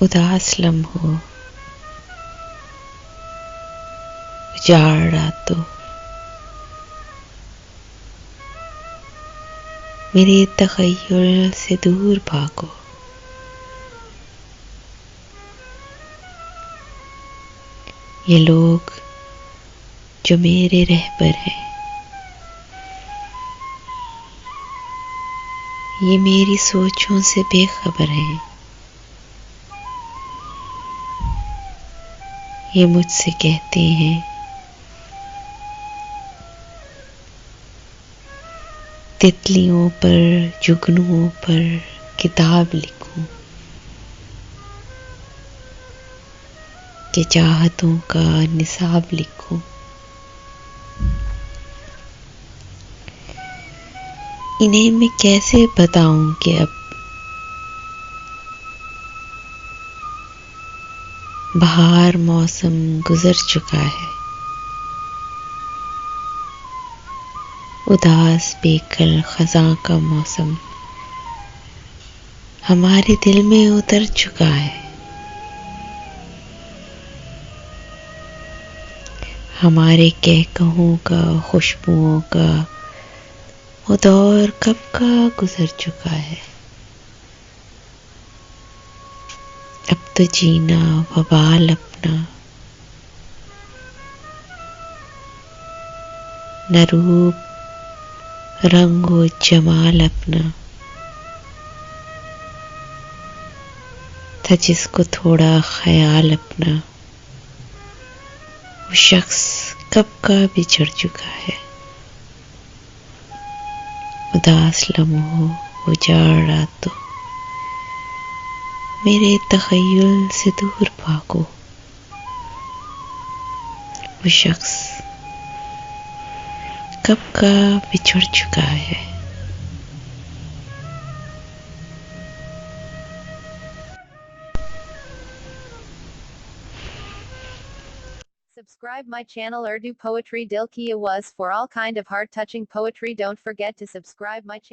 उदास लम्हों, उजाड़ रातों, मेरे तख़य्युल से दूर भागो। ये लोग जो मेरे रहबर हैं, ये मेरी सोचों से बेखबर हैं। ये मुझसे कहते हैं तितलियों पर, जुगनुओं पर किताब लिखूं कि चाहतों का निसाब लिखूं। इन्हें मैं कैसे बताऊं कि अब बहार मौसम गुजर चुका है, उदास बेकल खज़ां का मौसम हमारे दिल में उतर चुका है। हमारे कहकहों का, खुशबुओं का वो दौर कब का गुजर चुका है। अब तो जीना वबाल अपना, न रूप रंग व जमाल अपना था जिसको थोड़ा ख्याल अपना, वो शख्स कब का बिछड़ चुका है। उदास लम्हों, उजाड़ रातों, मेरे तख़य्युल से दूर भागो। वो शख्स कब का बिछड़ चुका है। Subscribe my channel Urdu Poetry Dil Ki Awaz for all kind of heart touching poetry. Don't forget to subscribe my channel.